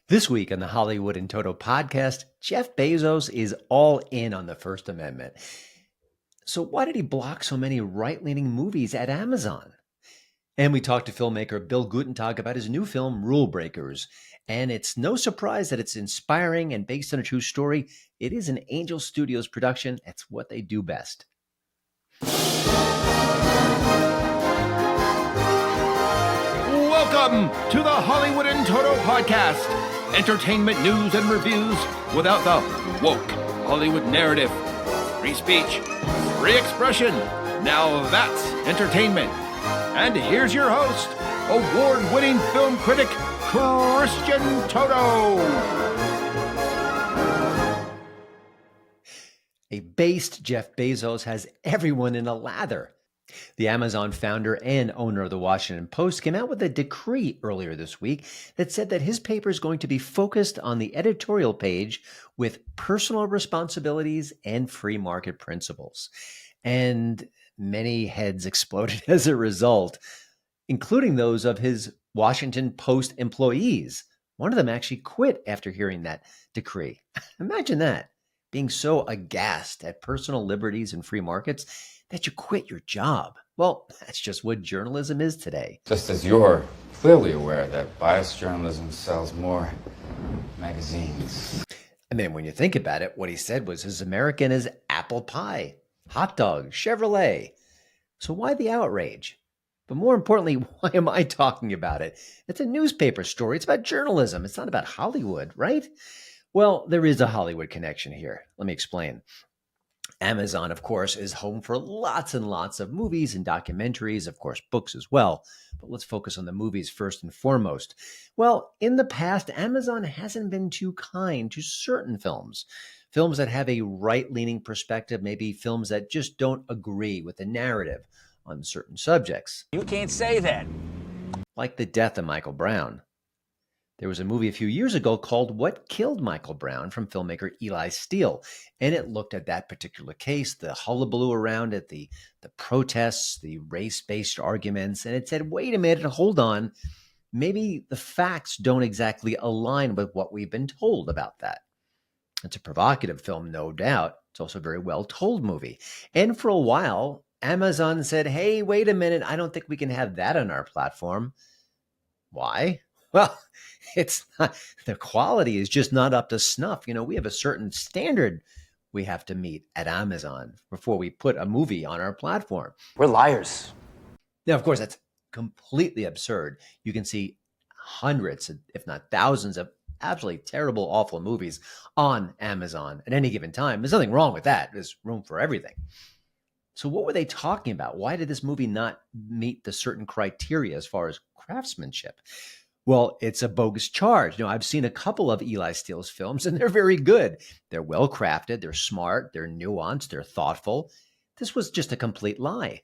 This week on the Hollywood in Toto podcast, Jeff Bezos is all in on the First Amendment. So why did he block so many right-leaning movies at Amazon? And we talked to filmmaker Bill Guttentag about his new film, Rule Breakers. And it's no surprise that it's inspiring and based on a true story. It is an Angel Studios production. It's what they do best. Welcome to the Hollywood in Toto podcast. Entertainment news and reviews without the woke Hollywood narrative. Free speech, free expression. Now that's entertainment. And here's your host, award-winning film critic, Christian Toto. A based Jeff Bezos has everyone in a lather. The Amazon founder and owner of the Washington Post came out with a decree earlier this week that said that his paper is going to be focused on the editorial page with personal responsibilities and free market principles. And many heads exploded as a result, including those of his Washington Post employees. One of them actually quit after hearing that decree. Imagine that, being so aghast at personal liberties and free markets that you quit your job. Well, that's just what journalism is today. Just as you're clearly aware that biased journalism sells more magazines. I mean, when you think about it, what he said was as American as apple pie, hot dog, Chevrolet. So why the outrage? But more importantly, why am I talking about it? It's a newspaper story. It's about journalism. It's not about Hollywood, right? Well, there is a Hollywood connection here. Let me explain. Amazon, of course, is home for lots and lots of movies and documentaries, of course, books as well. But let's focus on the movies first and foremost. Well, in the past, Amazon hasn't been too kind to certain films. Films that have a right-leaning perspective, maybe films that just don't agree with the narrative on certain subjects. You can't say that. Like the death of Michael Brown. There was a movie a few years ago called What Killed Michael Brown from filmmaker Eli Steele, and it looked at that particular case, the hullabaloo around it, the protests, the race-based arguments, and it said, wait a minute, hold on, maybe the facts don't exactly align with what we've been told about that. It's a provocative film, no doubt. It's also a very well-told movie. And for a while, Amazon said, hey, wait a minute, I don't think we can have that on our platform. Why? Well, it's not, the quality is just not up to snuff. You know, we have a certain standard we have to meet at Amazon before we put a movie on our platform. We're liars. Now, of course, that's completely absurd. You can see hundreds, if not thousands, of absolutely terrible, awful movies on Amazon at any given time. There's nothing wrong with that. There's room for everything. So what were they talking about? Why did this movie not meet the certain criteria as far as craftsmanship? Well, it's a bogus charge. You know, I've seen a couple of Eli Steele's films, and they're very good. They're well crafted, they're smart, they're nuanced, they're thoughtful. This was just a complete lie.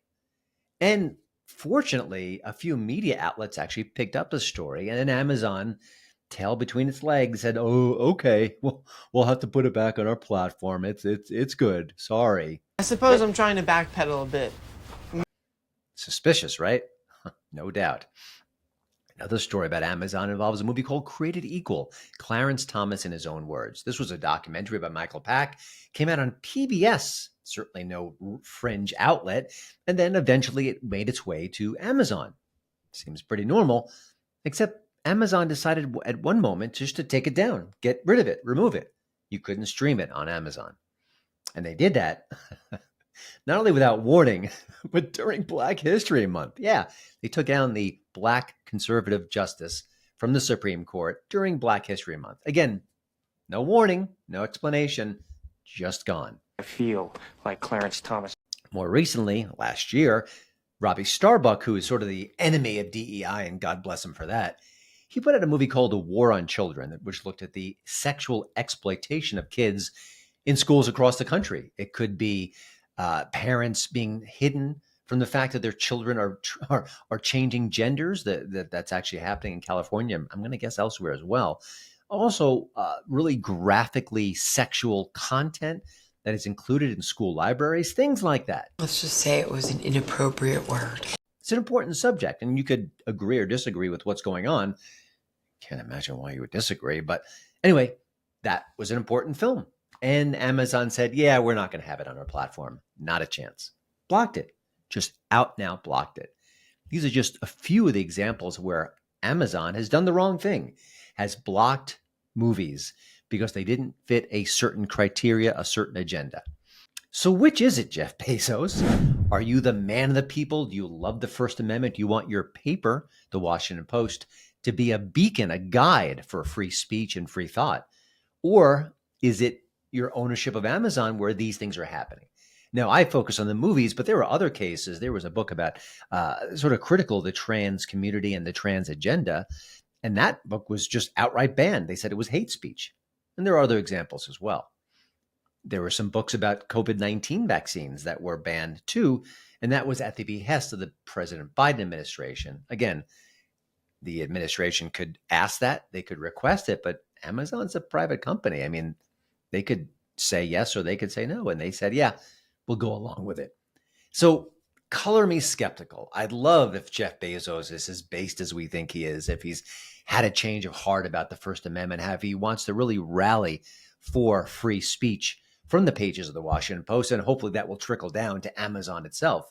And fortunately, a few media outlets actually picked up the story, and then Amazon, tail between its legs, said, "Oh, okay, we'll have to put it back on our platform. It's good. Sorry." I suppose I'm trying to backpedal a bit. Suspicious, right? No doubt. Another story about Amazon involves a movie called Created Equal, Clarence Thomas in his own words. This was a documentary by Michael Pack, came out on PBS, certainly no fringe outlet, and then eventually it made its way to Amazon. Seems pretty normal, except Amazon decided at one moment just to take it down, get rid of it, remove it. You couldn't stream it on Amazon. And they did that not only without warning, but during Black History Month. Yeah, they took down the Black conservative justice from the Supreme Court during Black History Month. Again, no warning, no explanation, just gone. I feel like Clarence Thomas. More recently, last year, Robbie Starbuck, who is sort of the enemy of DEI, and God bless him for that, he put out a movie called A War on Children, which looked at the sexual exploitation of kids in schools across the country. It could be parents being hidden from the fact that their children are changing genders. That's actually happening in California. I'm going to guess elsewhere as well. Also, really graphically sexual content that is included in school libraries, things like that. Let's just say it was an inappropriate word. It's an important subject, and you could agree or disagree with what's going on. Can't imagine why you would disagree. But anyway, that was an important film. And Amazon said, yeah, we're not going to have it on our platform. Not a chance. Blocked it. Just out and out blocked it. These are just a few of the examples where Amazon has done the wrong thing, has blocked movies because they didn't fit a certain criteria, a certain agenda. So which is it, Jeff Bezos? Are you the man of the people? Do you love the First Amendment? Do you want your paper, the Washington Post, to be a beacon, a guide for free speech and free thought? Or is it your ownership of Amazon where these things are happening? Now, I focus on the movies, but there were other cases. There was a book about sort of critical of the trans community and the trans agenda, and that book was just outright banned. They said it was hate speech. And there are other examples as well. There were some books about COVID-19 vaccines that were banned too, and that was at the behest of the President Biden administration. Again, the administration could ask that, they could request it, but Amazon's a private company. I mean, they could say yes or they could say no, and they said, yeah, we'll go along with it. So color me skeptical. I'd love if Jeff Bezos is as based as we think he is, if he's had a change of heart about the First Amendment, if he wants to really rally for free speech from the pages of the Washington Post, and hopefully that will trickle down to Amazon itself.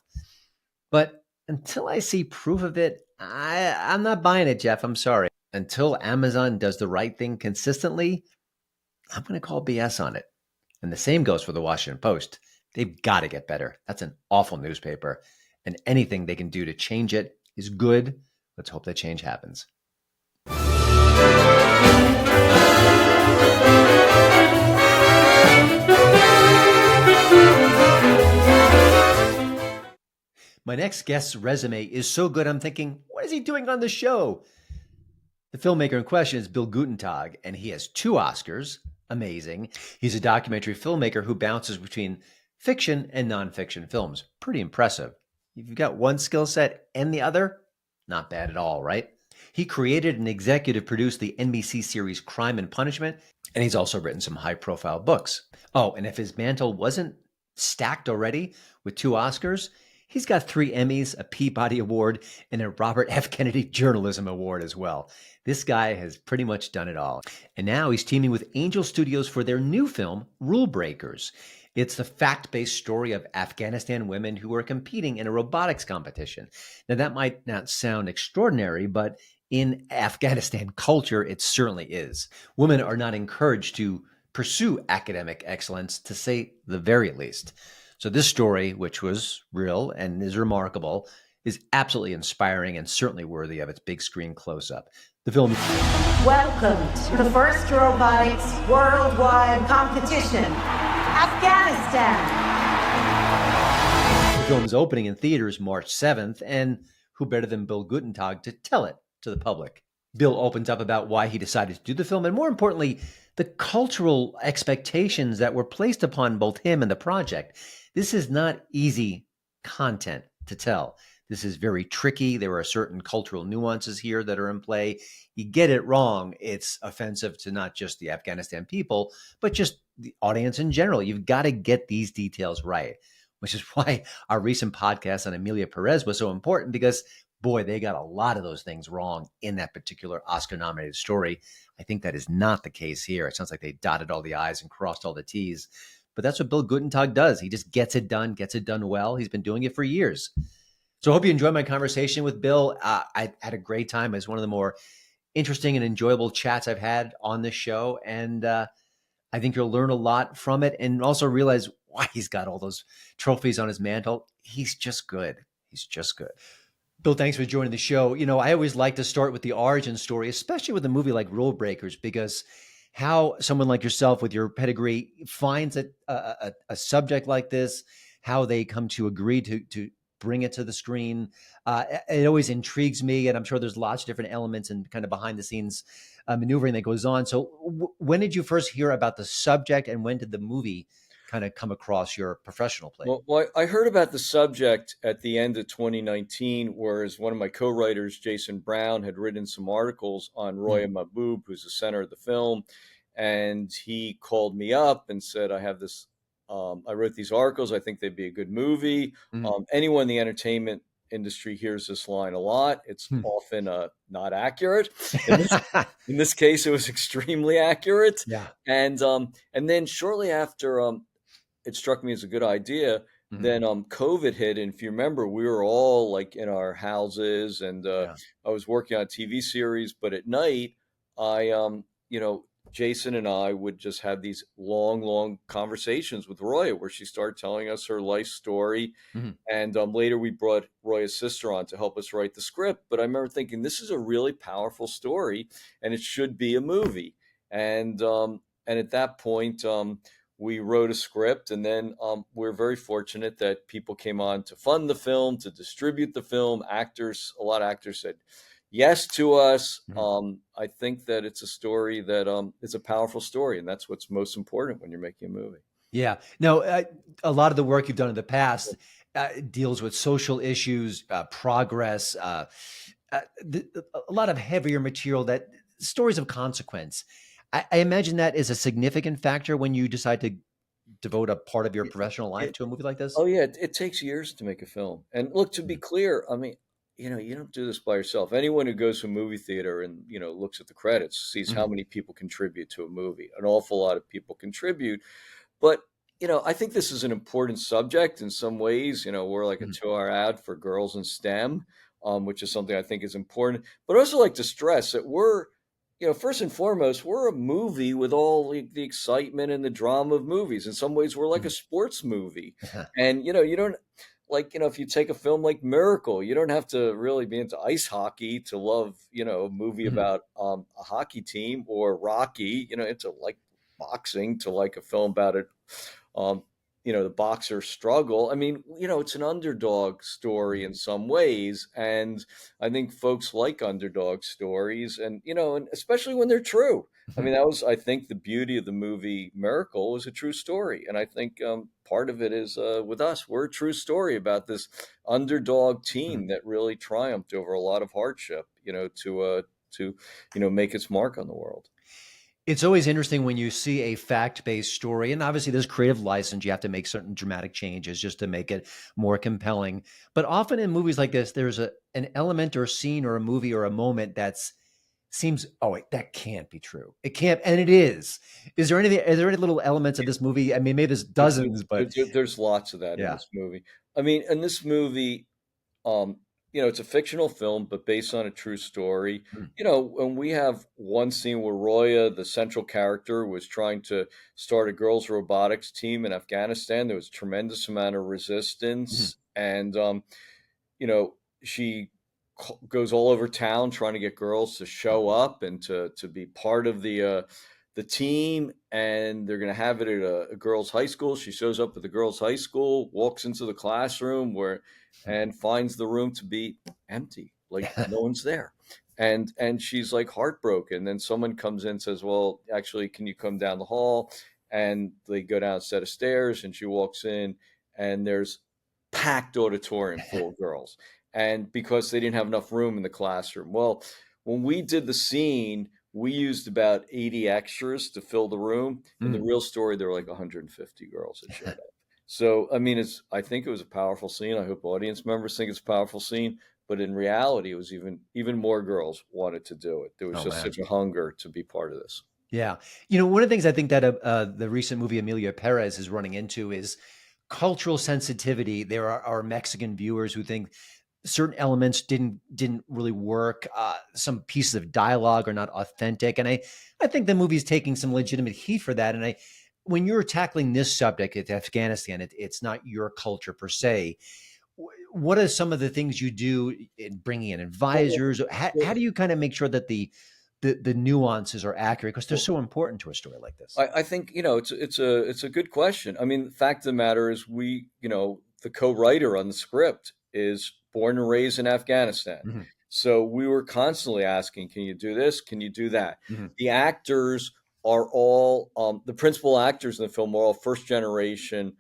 But until I see proof of it, I'm not buying it, Jeff. I'm sorry. Until Amazon does the right thing consistently, I'm going to call BS on it. And the same goes for the Washington Post. They've got to get better. That's an awful newspaper. And anything they can do to change it is good. Let's hope that change happens. My next guest's resume is so good, I'm thinking, what is he doing on the show? The filmmaker in question is Bill Guttentag, and he has 2 Oscars. Amazing. He's a documentary filmmaker who bounces between fiction and nonfiction films. Pretty impressive. If you've got one skill set and the other, not bad at all, right? He created and executive produced the NBC series Crime and Punishment, and he's also written some high-profile books. Oh, and if his mantle wasn't stacked already with 2 Oscars, he's got 3 Emmys, a Peabody Award, and a Robert F. Kennedy Journalism Award as well. This guy has pretty much done it all. And now he's teaming with Angel Studios for their new film, Rule Breakers. It's the fact-based story of Afghanistan women who are competing in a robotics competition. Now, that might not sound extraordinary, but in Afghanistan culture, it certainly is. Women are not encouraged to pursue academic excellence, to say the very least. So this story, which was real and is remarkable, is absolutely inspiring and certainly worthy of its big screen close-up. The film... Welcome to the first robotics worldwide competition, Afghanistan. The film is opening in theaters March 7th, and who better than Bill Guttentag to tell it to the public? Bill opens up about why he decided to do the film, and more importantly, the cultural expectations that were placed upon both him and the project. This is not easy content to tell. This is very tricky. There are certain cultural nuances here that are in play. You get it wrong, it's offensive to not just the Afghanistan people, but just the audience in general. You've got to get these details right, which is why our recent podcast on Emilia Perez was so important, because boy, they got a lot of those things wrong in that particular Oscar-nominated story. I think that is not the case here. It sounds like they dotted all the I's and crossed all the T's. But that's what Bill Guttentag does. He just gets it done well. He's been doing it for years. So I hope you enjoyed my conversation with Bill. I had a great time. It was one of the more interesting and enjoyable chats I've had on this show. And I think you'll learn a lot from it and also realize why he's got all those trophies on his mantle. He's just good. He's just good. Bill, thanks for joining the show. You know, I always like to start with the origin story, especially with a movie like Rule Breakers, because how someone like yourself with your pedigree finds a subject like this, how they come to agree to bring it to the screen. It always intrigues me, and I'm sure there's lots of different elements and kind of behind the scenes maneuvering that goes on. So when did you first hear about the subject, and when did the movie kind of come across your professional plate? Well, I heard about the subject at the end of 2019, whereas one of my co-writers, Jason Brown, had written some articles on Roya Mahbub, who's the center of the film. And he called me up and said, I have this, I wrote these articles. I think they'd be a good movie. Anyone in the entertainment industry hears this line a lot. It's often not accurate. In this, in this case, it was extremely accurate. Yeah. And then shortly after it struck me as a good idea, Mhm. then COVID hit. And if you remember, we were all like in our houses, and Yeah. I was working on a TV series, but at night, I Jason and I would just have these long, long conversations with Roya where she started telling us her life story. Mhm. And later we brought Roya's sister on to help us write the script. But I remember thinking, this is a really powerful story and it should be a movie. And at that point, we wrote a script. And then we're very fortunate that people came on to fund the film, to distribute the film. Actors, a lot of actors said yes to us. Mhm. I think that it's a story that is a powerful story. And that's what's most important when you're making a movie. Yeah. No, a lot of the work you've done in the past deals with social issues, progress, a lot of heavier material, that stories of consequence. I imagine that is a significant factor when you decide to devote a part of your professional life It, to a movie like this. Oh yeah, it takes years to make a film. And look, to be Mhm. clear, I mean, you don't do this by yourself. Anyone who goes to a movie theater and, looks at the credits sees how Mhm. many people contribute to a movie. An awful lot of people contribute. But, I think this is an important subject in some ways. We're like a Mhm. 2-hour ad for girls in STEM, which is something I think is important. But I also like to stress that first and foremost, we're a movie with all the excitement and the drama of movies. In some ways, we're like a Mhm. sports movie. And, you don't like, if you take a film like Miracle, you don't have to really be into ice hockey to love, a movie Mhm. about a hockey team, or Rocky, to like boxing, to like a film about it. Um, the boxer struggle. I mean, it's an underdog story in some ways. And I think folks like underdog stories, and, and especially when they're true. I Mhm. mean, that was, I think, the beauty of the movie Miracle was a true story. And I think part of it is with us, we're a true story about this underdog Mhm. team that really triumphed over a lot of hardship, to make its mark on the world. It's always interesting when you see a fact-based story, and obviously there's creative license. You have to make certain dramatic changes just to make it more compelling. But often in movies like this, there's an element or a scene or a movie or a moment that's seems, oh wait, that can't be true. It can't, and it is. Is there anything? Are there any little elements of this movie? I mean, maybe there's dozens, but There's lots of that in yeah. this movie. I mean, in this movie, um, it's a fictional film, but based on a true story. Mm. And we have one scene where Roya, the central character, was trying to start a girls' robotics team in Afghanistan. There was a tremendous amount of Mhm. resistance, and you know, she goes all over town trying to get girls to show up and to be part of the team. And they're going to have it at a girls' high school. She shows up at the girls' high school, walks into the classroom and finds the room to be empty, like no one's there. And she's like heartbroken. Then someone comes in and says, "Well, actually, can you come down the hall?" And they go down a set of stairs, and she walks in, and there's packed auditorium full of girls. And because they didn't have enough room in the classroom. Well, when we did the scene, we used about 80 extras to fill the room. In the Mm. real story, there were like 150 girls that showed up. So, I mean, I think it was a powerful scene. I hope audience members think it's a powerful scene. But in reality, it was even more girls wanted to do it. There was Oh just man. such a hunger to be part of this. Yeah. One of the things I think that the recent movie Amelia Perez is running into is cultural sensitivity. There are Mexican viewers who think certain elements didn't really work. Some pieces of dialogue are not authentic, and I think the movie's taking some legitimate heat for that. And when you're tackling this subject at Afghanistan, it's not your culture per se. What are some of the things you do in bringing in Well, advisors? How well, do you kind of make sure that the nuances are accurate, because they're well, so important to a story like this? I think it's a good question. I mean, the fact of the matter is, the co-writer on the script is born and raised in Afghanistan, Mhm. so we were constantly asking, "Can you do this? Can you do that?" Mhm. The actors are all the principal actors in the film are all first generation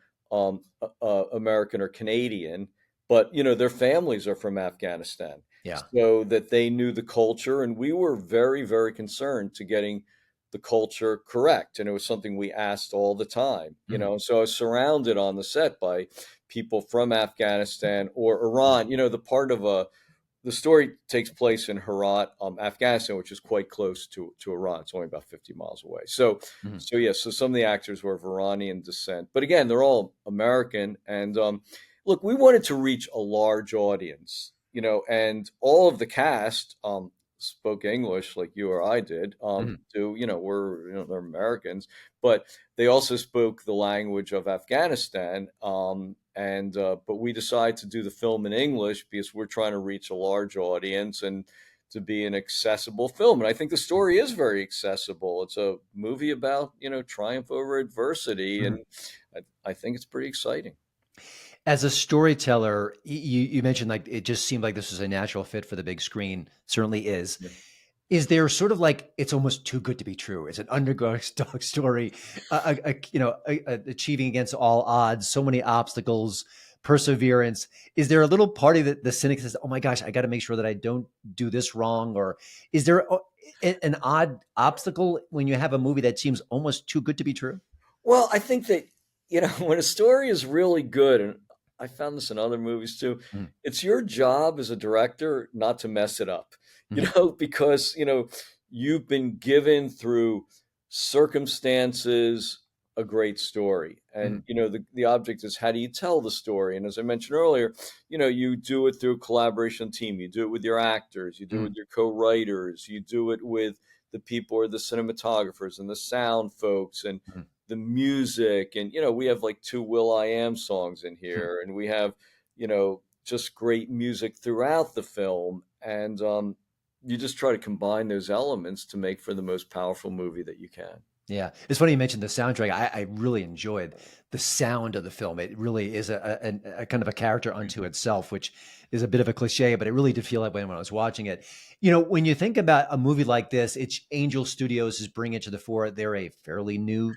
American or Canadian, but their families are from Afghanistan, Yeah. so that they knew the culture, and we were very, very concerned to getting the culture correct. And it was something we asked all the time, you Mhm. know. So I was surrounded on the set by people from Afghanistan or Iran, you know, the story takes place in Herat, Afghanistan, which is quite close to Iran. It's only about 50 miles away. So, Mhm. so yeah, so some of the actors were of Iranian descent, but again, they're all American. And look, we wanted to reach a large audience, you know, and all of the cast spoke English like you or I did. Mhm. You know, they're Americans, but they also spoke the language of Afghanistan. But we decided to do the film in English because we're trying to reach a large audience and to be an accessible film. And I think the story is very accessible. It's a movie about, you know, triumph over adversity, Mhm. and I think it's pretty exciting. As a storyteller, you mentioned like it just seemed like this was a natural fit for the big screen. Certainly is. Yeah. Is there sort of like it's almost too good to be true? It's an underdog story, achieving against all odds, so many obstacles, perseverance. Is there a little party that the cynic says, "Oh my gosh, I got to make sure that I don't do this wrong," or is there an odd obstacle when you have a movie that seems almost too good to be true? Well, I think that, you know, when a story is really good, and I found this in other movies too, Mhm. it's your job as a director not to mess it up, you Mhm. know, because, you know, you've been given through circumstances a great story. And, Mhm. you know, the object is how do you tell the story? And as I mentioned earlier, you know, you do it through a collaboration team, you do it with your actors, you do it with Mhm. your co-writers, you do it with the people or the cinematographers and the sound folks and Mhm. the music. And you know, we have like two Will I Am songs in Mhm. here, and we have, you know, just great music throughout the film. And you just try to combine those elements to make for the most powerful movie that you can. Yeah, it's funny you mentioned the soundtrack. I really enjoyed the sound of the film. It really is a kind of a character unto itself, which is a bit of a cliche, but it really did feel that way when I was watching it. You know, when you think about a movie like this, it's Angel Studios is bringing it to the fore. They're a fairly new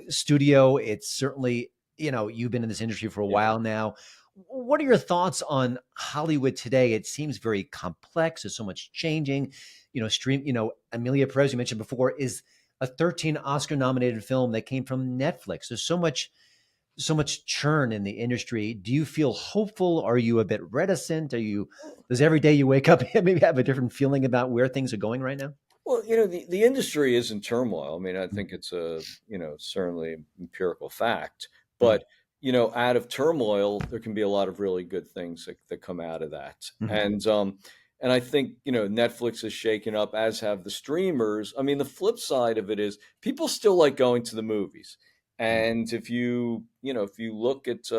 studio. It's certainly, you know, you've been in this industry for a Yeah. while now. What are your thoughts on Hollywood today? It seems very complex. There's so much changing. Amelia Perez, you mentioned before, is a 13 Oscar nominated film that came from Netflix. There's so much churn in the industry. Do you feel hopeful? Are you a bit reticent? Does every day you wake up maybe have a different feeling about where things are going right now? Well, you know, the industry is in turmoil. I mean, I Mhm. think it's a, you know, certainly empirical fact. Mhm. But, you know, out of turmoil, there can be a lot of really good things that come out of that. Mhm. And I think, you know, Netflix is shaken up, as have the streamers. I mean, the flip side of it is people still like going to the movies. Mhm. And if you look at,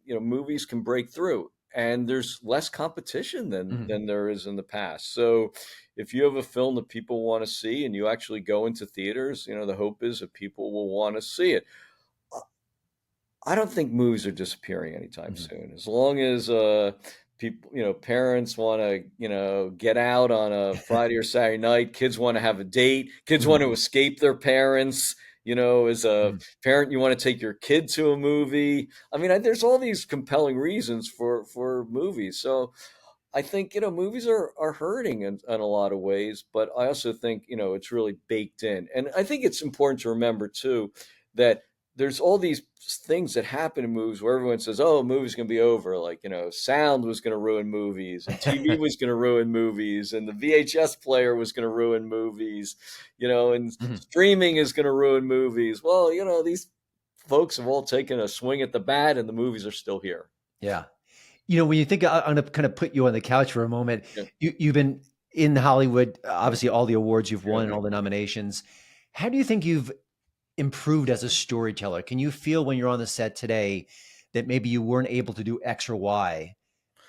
movies can break through, and there's less competition Mhm. than there is in the past. So, if you have a film that people want to see and you actually go into theaters, you know, the hope is that people will want to see it. Uh, I don't think movies are disappearing anytime Mhm. soon. As long as people, you know, parents want to, you know, get out on a Friday or Saturday night, kids want to have a date, kids Mhm. want to escape their parents. You know, as a Mhm. parent, you want to take your kid to a movie. I mean, there's all these compelling reasons for movies. So I think, you know, movies are hurting in a lot of ways, but I also think, you know, it's really baked in. And I think it's important to remember too that there's all these things that happen in movies where everyone says, "Oh, a movie's going to be over." Like, you know, sound was going to ruin movies, and TV was going to ruin movies, and the VHS player was going to ruin movies, you know, and Mhm. streaming is going to ruin movies. Well, you know, these folks have all taken a swing at the bat, and the movies are still here. Yeah. You know, when you think I'm gonna kind of put you on the couch for a moment. Yeah, You've been in Hollywood, obviously all the awards you've won yeah. and all the nominations. How do you think you've improved as a storyteller? Can you feel when you're on the set today that maybe you weren't able to do X or Y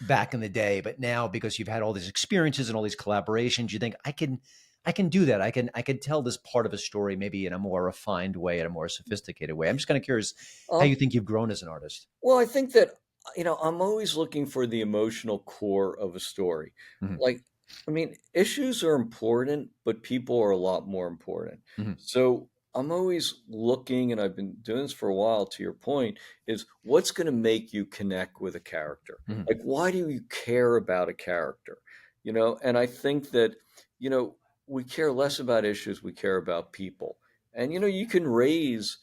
back in the day, but now because you've had all these experiences and all these collaborations, you think I can do that. I can tell this part of a story maybe in a more refined way, in a more sophisticated way. I'm just kind of curious how Um, you think you've grown as an artist. Well, I think that, you know, I'm always looking for the emotional core of a story. Mhm. Like, I mean, issues are important, but people are a lot more important. Mhm. So I'm always looking, and I've been doing this for a while, to your point, is what's going to make you connect with a character? Mhm. Like, why do you care about a character? You know, and I think that, you know, we care less about issues, we care about people. And you can raise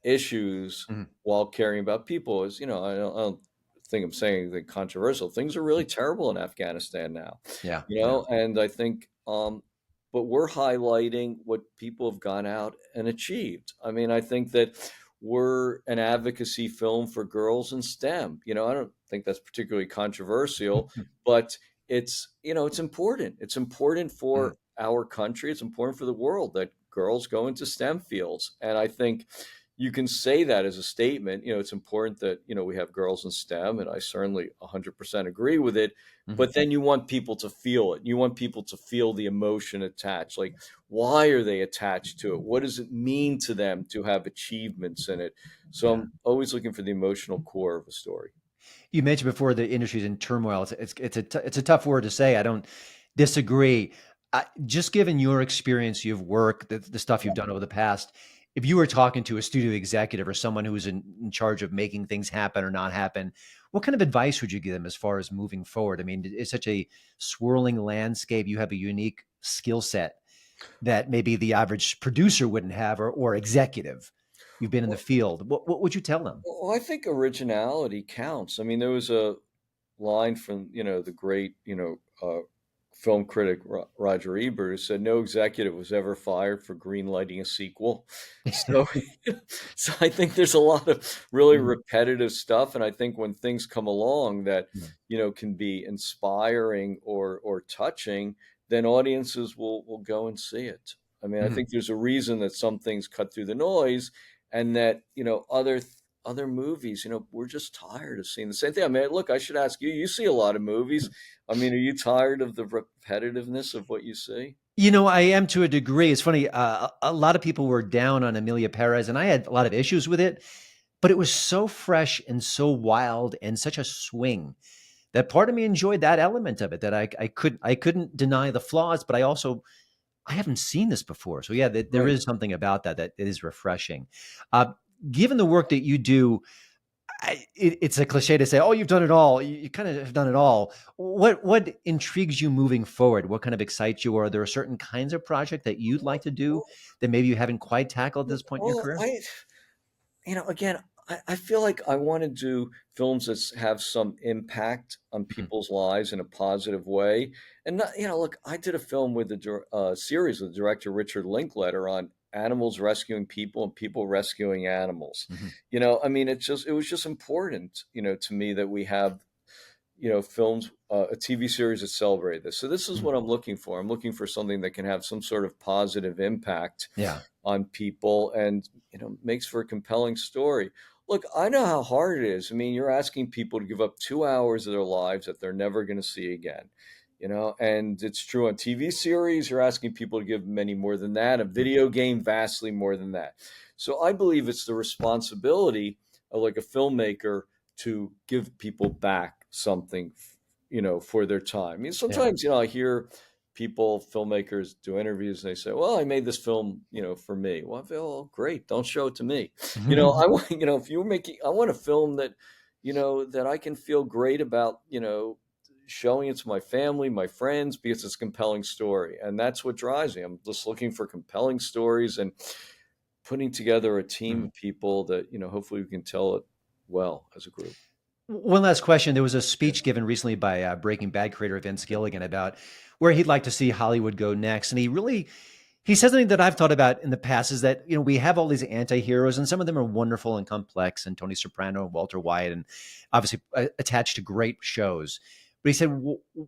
issues Mhm. while caring about people. Is I don't think I'm saying anything controversial. Things are really terrible in Afghanistan now, Yeah, yeah. and I think but we're highlighting what people have gone out and achieved. I mean, I think that we're an advocacy film for girls in STEM. I don't think that's particularly controversial, but it's important. It's important Mhm. for our country. It's important for the world that girls go into STEM fields. And I think you can say that as a statement. It's important that, we have girls in STEM, and I certainly 100% agree with it. Mhm. But then you want people to feel it. You want people to feel the emotion attached. Like, why are they attached to it? What does it mean to them to have achievements in it? So Yeah. I'm always looking for the emotional core of a story. You mentioned before the industry's in turmoil. It's a tough word to say. I don't disagree. Just given your experience, you've worked, the stuff you've done over the past, if you were talking to a studio executive or someone who's in charge of making things happen or not happen, what kind of advice would you give them as far as moving forward? I mean, it's such a swirling landscape. You have a unique skill set that maybe the average producer wouldn't have, or executive. You've been in the field. What would you tell them? Well, I think originality counts. I mean, there was a line from the great film critic Roger Ebert, who said no executive was ever fired for greenlighting a sequel. So so I think there's a lot of really Mhm. repetitive stuff, and I think when things come along that Mhm. can be inspiring or touching, then audiences will go and see it. I mean, I Mhm. think there's a reason that some things cut through the noise, and that other movies, we're just tired of seeing the same thing. I mean, look, I should ask you, you see a lot of movies. I mean, are you tired of the repetitiveness of what you see? I am to a degree. It's funny. A lot of people were down on Amelia Perez, and I had a lot of issues with it. But it was so fresh and so wild and such a swing that part of me enjoyed that element of it. That I couldn't deny the flaws, but I haven't seen this before. So yeah, there Right. is something about that is refreshing. Uh, Given the work that you do, it's a cliche to say, "Oh, you've done it all." You kind of have done it all. What intrigues you moving forward? What kind of excites you? Or are there certain kinds of project that you'd like to do that maybe you haven't quite tackled at this point in your Well, career? again, I feel like I want to do films that have some impact on Mhm. people's lives in a positive way. And not, look, I did a film with series with director Richard Linklater on animals rescuing people and people rescuing animals. Mhm. I mean, it was just important, to me that we have films, a TV series that celebrate this. So this is Mhm. what I'm looking for. I'm looking for something that can have some sort of positive impact Yeah. on people, and makes for a compelling story. Look, I know how hard it is. I mean, you're asking people to give up 2 hours of their lives that they're never going to see again. And it's true on TV series. You're asking people to give many more than that. A Mhm. video game, vastly more than that. So I believe it's the responsibility of like a filmmaker to give people back something, for their time. I mean, Yeah. sometimes, I hear people, filmmakers do interviews and they say, well, I made this film, for me. Well, I feel, oh, great. Don't show it to me. I want, if you're making, I want a film that, that I can feel great about, showing it to my family, my friends, because it's a compelling story. And that's what drives me. I'm just looking for compelling stories and putting together a team Mhm. of people that, hopefully we can tell it well as a group. One last question. There was a Yeah. speech given recently by Breaking Bad creator Vince Gilligan about where he'd like to see Hollywood go next. And he said something that I've thought about in the past is that, we have all these anti-heroes and some of them are wonderful and complex, and Tony Soprano and Walter White, and obviously attached to great shows. But he said,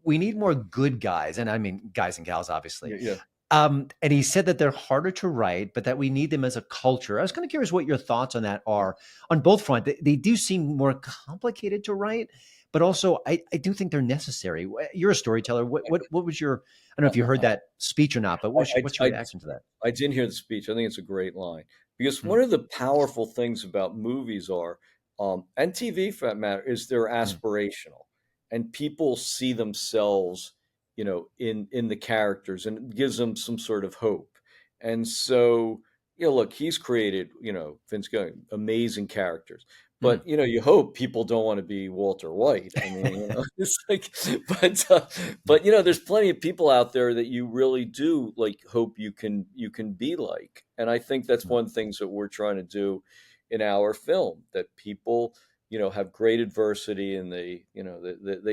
we need more good guys. And I mean, guys and gals, obviously. Yeah. Yeah. And he said that they're harder to write, but that we need them as a culture. I was kind of curious what your thoughts on that are on both fronts. They do seem more complicated to write, but also I do think they're necessary. You're a storyteller. What was your, I don't know if you heard that speech or not, but I, what's your I, reaction to that? I didn't hear the speech. I think it's a great line because Mm, one of the powerful things about movies are, and TV for that matter, is they're mm, aspirational, and people see themselves, in the characters, and it gives them some sort of hope. And so, look, he's created, Vince Gilligan, amazing characters. Mm. But you hope people don't want to be Walter White. I mean, it's like, but there's plenty of people out there that you really do like hope you can be like, and I think that's one things that we're trying to do in our film, that people have great adversity and they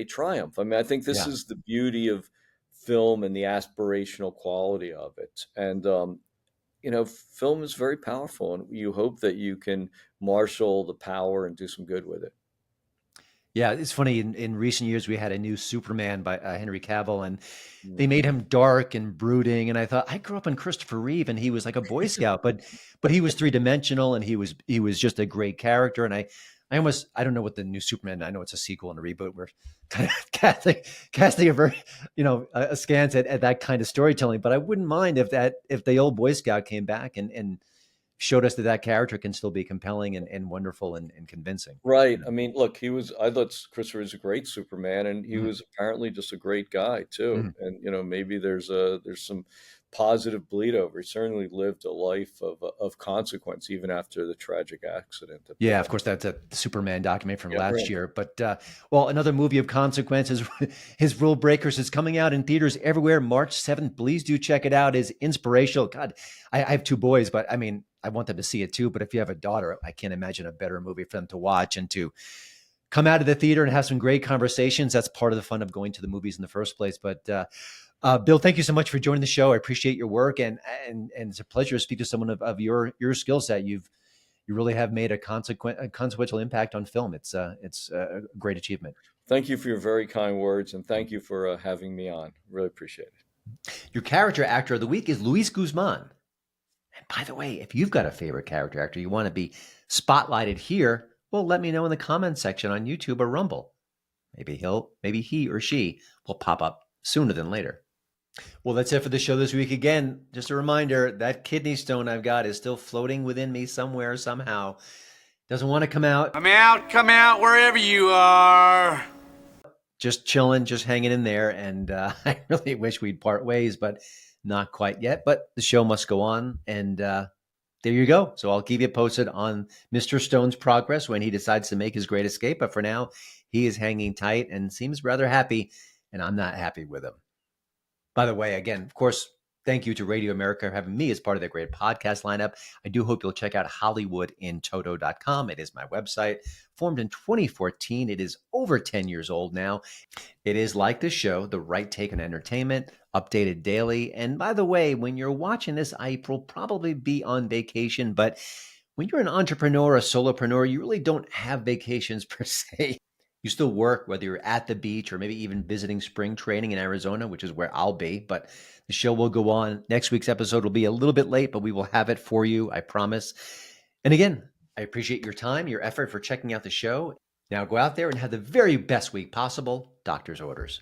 triumph. I mean, I think this Yeah. is the beauty of film and the aspirational quality of it, and film is very powerful, and you hope that you can marshal the power and do some good with it. Yeah, it's funny. In recent years, we had a new Superman by Henry Cavill, and they Mm. made him dark and brooding. And I thought, I grew up on Christopher Reeve, and he was like a Boy Scout, but he was 3 dimensional, and he was just a great character. And I don't know what the new Superman. I know it's a sequel and a reboot. We're kind of casting a very askance at that kind of storytelling. But I wouldn't mind if the old Boy Scout came back and showed us that character can still be compelling and wonderful and convincing. Right. I mean, look, I thought Christopher was a great Superman, and he Mhm. was apparently just a great guy too. Mhm. And maybe there's some positive bleed over. He certainly lived a life of consequence even after the tragic accident that Yeah, brought of course, that's a Superman documentary from him. Yeah. last year. But well, another movie of consequences, his Rule Breakers, is coming out in theaters everywhere March 7th. Please do check it out. It's inspirational. God, I have 2 boys, but I mean, I want them to see it too. But if you have a daughter, I can't imagine a better movie for them to watch and to come out of the theater and have some great conversations. That's part of the fun of going to the movies in the first place. But Bill, thank you so much for joining the show. I appreciate your work, and it's a pleasure to speak to someone of your skill set. You really have made a consequential impact on film. It's a great achievement. Thank you for your very kind words, and thank you for having me on. Really appreciate it. Your character actor of the week is Luis Guzman. And by the way, if you've got a favorite character actor you want to be spotlighted here, well, let me know in the comments section on YouTube or Rumble. Maybe he or she will pop up sooner than later. Well, that's it for the show this week. Again, just a reminder, that kidney stone I've got is still floating within me somewhere, somehow. Doesn't want to come out. Come out wherever you are. Just chilling, just hanging in there. And I really wish we'd part ways, but not quite yet. But the show must go on. And there you go. So I'll keep you posted on Mr. Stone's progress when he decides to make his great escape. But for now, he is hanging tight and seems rather happy. And I'm not happy with him. By the way, again, of course, thank you to Radio America for having me as part of their great podcast lineup. I do hope you'll check out HollywoodInToto.com. It is my website, formed in 2014. It is over 10 years old now. It is like the show, the right take on entertainment, updated daily. And by the way, when you're watching this, I will probably be on vacation. But when you're an entrepreneur, a solopreneur, you really don't have vacations per se. You still work, whether you're at the beach or maybe even visiting spring training in Arizona, which is where I'll be. But the show will go on. Next week's episode will be a little bit late, but we will have it for you, I promise. And again, I appreciate your time, your effort for checking out the show. Now go out there and have the very best week possible. Doctor's orders.